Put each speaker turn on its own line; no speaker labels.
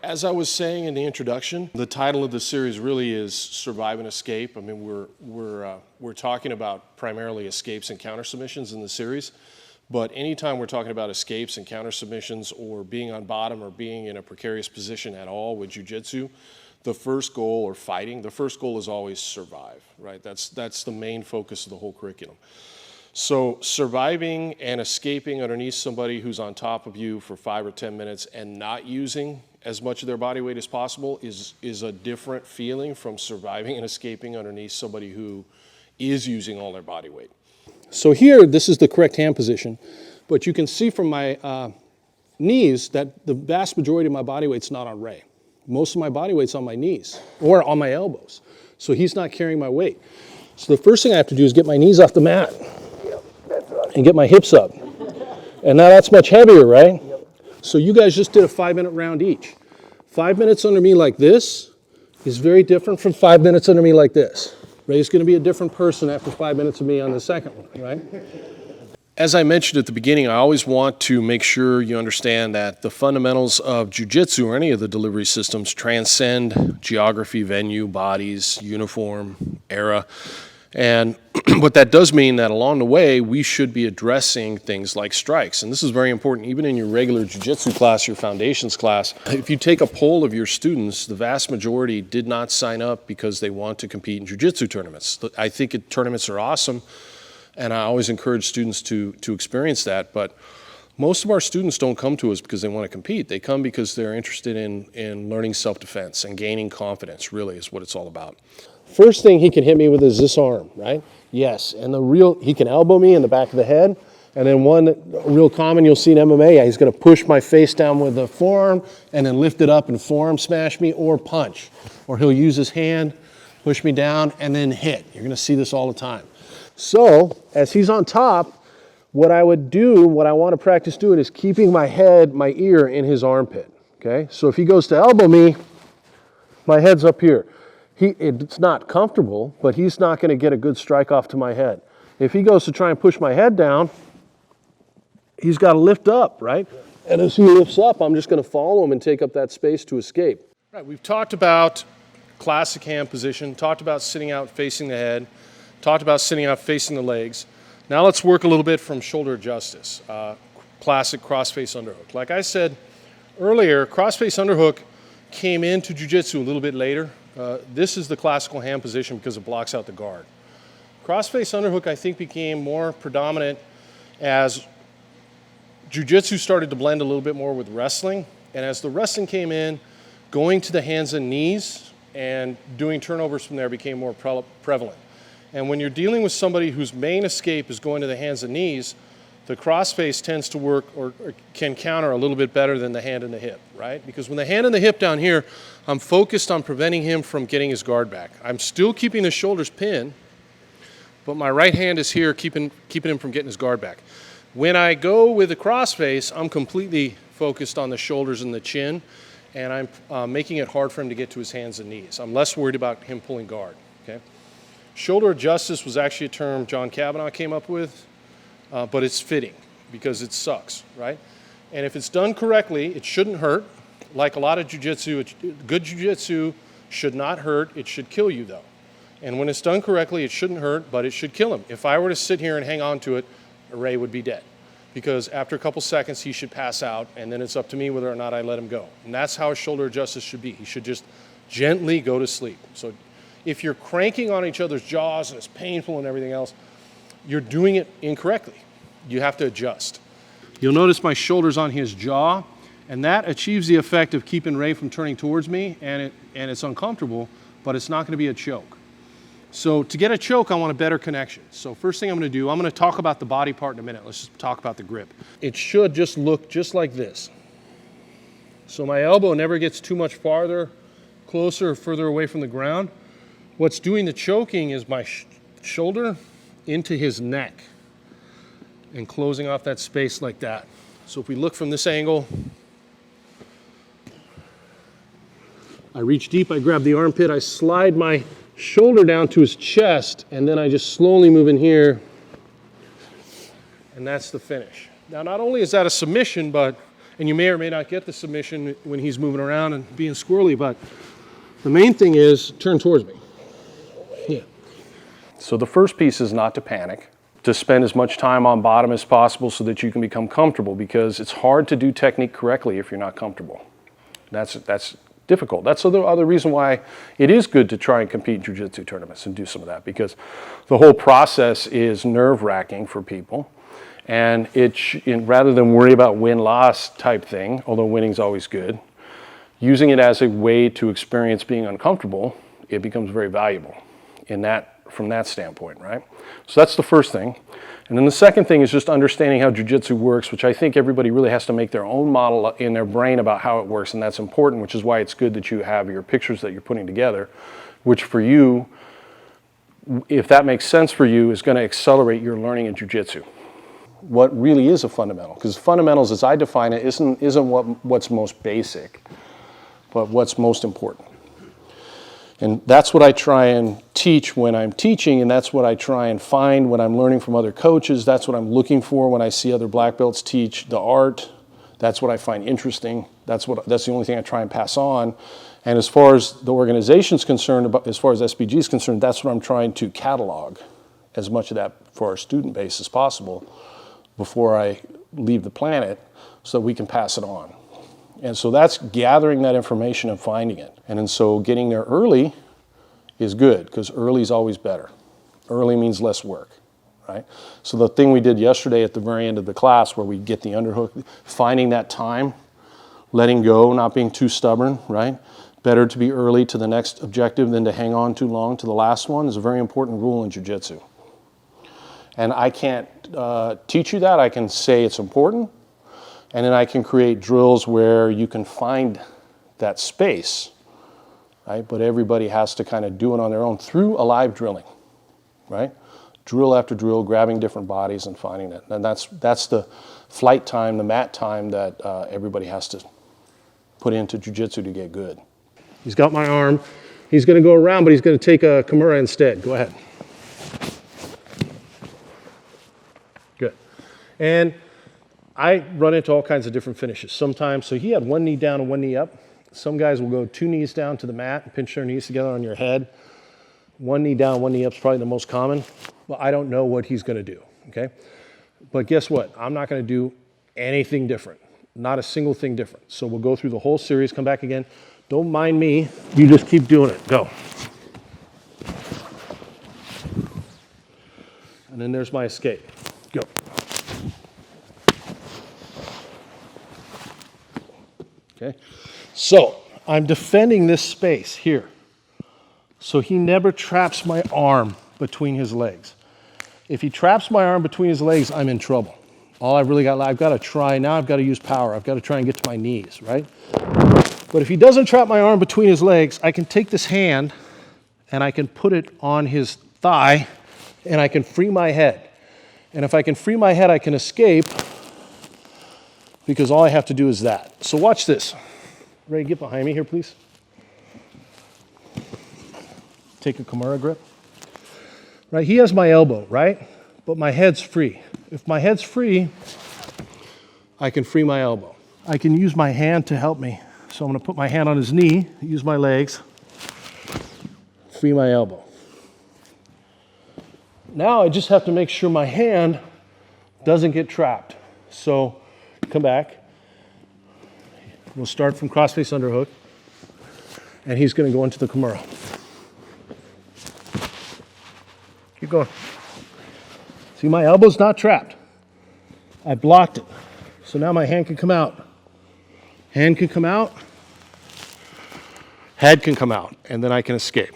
As I was saying in the introduction, the title of the series really is Survive and Escape. I mean, we're talking about primarily escapes and counter submissions in the series, but anytime we're talking about escapes and counter submissions or being on bottom or being in a precarious position at all with jiu-jitsu, the first goal, or fighting, the first goal is always survive, right? That's the main focus of the whole curriculum. So surviving and escaping underneath somebody who's on top of you for 5 or 10 minutes and not using as much of their body weight as possible is a different feeling from surviving and escaping underneath somebody who is using all their body weight. So here, this is the correct hand position, but you can see from my knees that the vast majority of my body weight's not on Ray. Most of my body weight's on my knees or on my elbows. So he's not carrying my weight. So the first thing I have to do is get my knees off the mat and get my hips up. And now that's much heavier, right? So you guys just did a 5-minute round each. 5 minutes under me like this is very different from 5 minutes under me like this. Ray's going to be a different person after 5 minutes of me on the second one, right? As I mentioned at the beginning, I always want to make sure you understand that the fundamentals of jiu-jitsu or any of the delivery systems transcend geography, venue, bodies, uniform, era. And but that does mean that along the way, we should be addressing things like strikes. And this is very important, even in your regular jiu-jitsu class, your foundations class. If you take a poll of your students, the vast majority did not sign up because they want to compete in jiu-jitsu tournaments. I think tournaments are awesome, and I always encourage students to experience that. But most of our students don't come to us because they want to compete. They come because they're interested in learning self-defense and gaining confidence, really, is what it's all about. First thing he can hit me with is this arm, right? Yes, and he can elbow me in the back of the head. And then one real common you'll see in MMA, he's going to push my face down with the forearm and then lift it up and forearm smash me or punch. Or he'll use his hand, push me down, and then hit. You're going to see this all the time. So as he's on top, what I want to practice doing is keeping my head, my ear in his armpit, okay? So if he goes to elbow me, my head's up here. It's not comfortable, but he's not going to get a good strike off to my head. If he goes to try and push my head down, he's got to lift up, right? And as he lifts up, I'm just going to follow him and take up that space to escape. Right, we've talked about classic hand position, talked about sitting out facing the head, talked about sitting out facing the legs. Now let's work a little bit from shoulder justice, classic cross-face underhook. Like I said earlier, cross-face underhook came into jiu-jitsu a little bit later. This is the classical hand position because it blocks out the guard. Cross-face underhook, I think, became more predominant as jiu-jitsu started to blend a little bit more with wrestling. And as the wrestling came in, going to the hands and knees and doing turnovers from there became more prevalent. And when you're dealing with somebody whose main escape is going to the hands and knees, the cross-face tends to work or can counter a little bit better than the hand and the hip, right? Because when the hand and the hip down here, I'm focused on preventing him from getting his guard back. I'm still keeping his shoulders pinned, but my right hand is here keeping him from getting his guard back. When I go with the cross-face, I'm completely focused on the shoulders and the chin, and I'm making it hard for him to get to his hands and knees. I'm less worried about him pulling guard, okay? Shoulder justice was actually a term John Kavanaugh came up with. But it's fitting because it sucks, right? And if it's done correctly, it shouldn't hurt. Like a lot of jiu-jitsu, good jiu-jitsu should not hurt. It should kill you, though. And when it's done correctly, it shouldn't hurt, but it should kill him. If I were to sit here and hang on to it, Ray would be dead. Because after a couple seconds, he should pass out, and then it's up to me whether or not I let him go. And that's how a shoulder justice should be. He should just gently go to sleep. So if you're cranking on each other's jaws and it's painful and everything else, you're doing it incorrectly. You have to adjust. You'll notice my shoulder's on his jaw, and that achieves the effect of keeping Ray from turning towards me, and it's uncomfortable, but it's not going to be a choke. So to get a choke, I want a better connection. So first thing I'm going to do, I'm going to talk about the body part in a minute. Let's just talk about the grip. It should just look just like this. So my elbow never gets too much farther, closer or further away from the ground. What's doing the choking is my shoulder into his neck and closing off that space like that. So if we look from this angle, I reach deep, I grab the armpit, I slide my shoulder down to his chest, and then I just slowly move in here, and that's the finish. Now, not only is that a submission, but And you may or may not get the submission when he's moving around and being squirrely, but the main thing is turn towards me. Yeah. So the first piece is not to panic, to spend as much time on bottom as possible so that you can become comfortable, because it's hard to do technique correctly if you're not comfortable. That's difficult. That's the other reason why it is good to try and compete in jiu-jitsu tournaments and do some of that, because the whole process is nerve-wracking for people. And rather than worry about win-loss type thing, although winning's always good, using it as a way to experience being uncomfortable, it becomes very valuable from that standpoint, right? So that's the first thing. And then the second thing is just understanding how jiu-jitsu works, which I think everybody really has to make their own model in their brain about how it works, and that's important, which is why it's good that you have your pictures that you're putting together, which for you, if that makes sense for you, is going to accelerate your learning in jiu-jitsu. What really is a fundamental, because fundamentals as I define it isn't what's most basic, but what's most important. And that's what I try and teach when I'm teaching, and that's what I try and find when I'm learning from other coaches. That's what I'm looking for when I see other black belts teach the art. That's what I find interesting. That's the only thing I try and pass on. And as far as the organization's concerned, as far as SBG is concerned, that's what I'm trying to catalog as much of that for our student base as possible before I leave the planet, so that we can pass it on. And so that's gathering that information and finding it. And then so getting there early is good, because early is always better. Early means less work, right? So the thing we did yesterday at the very end of the class, where we get the underhook, finding that time, letting go, not being too stubborn, right? Better to be early to the next objective than to hang on too long to the last one is a very important rule in jiu-jitsu. And I can't teach you that. I can say it's important. And then I can create drills where you can find that space, right? But everybody has to kind of do it on their own through alive drilling, right? Drill after drill, grabbing different bodies and finding it. And that's the flight time, the mat time that everybody has to put into jiu-jitsu to get good. He's got my arm. He's going to go around, but he's going to take a Kimura instead. Go ahead. Good. And I run into all kinds of different finishes sometimes. So he had one knee down and one knee up. Some guys will go 2 knees down to the mat and pinch their knees together on your head. 1 knee down, 1 knee up is probably the most common. But I don't know what he's going to do, okay? But guess what? I'm not going to do anything different. Not a single thing different. So we'll go through the whole series, come back again. Don't mind me. You just keep doing it. Go. And then there's my escape. Go. Okay, so I'm defending this space here, so he never traps my arm between his legs. If he traps my arm between his legs, I'm in trouble. I've got to try, now I've got to use power. I've got to try and get to my knees, right? But if he doesn't trap my arm between his legs, I can take this hand and I can put it on his thigh and I can free my head. And if I can free my head, I can escape, because all I have to do is that. So watch this. Ray, get behind me here, please. Take a Kimura grip. Right, he has my elbow, right? But my head's free. If my head's free, I can free my elbow. I can use my hand to help me. So I'm going to put my hand on his knee, use my legs, free my elbow. Now I just have to make sure my hand doesn't get trapped. So come back. We'll start from crossface underhook. And he's going to go into the Kimura. Keep going. See, my elbow's not trapped. I blocked it. So now my hand can come out. Hand can come out. Head can come out. And then I can escape.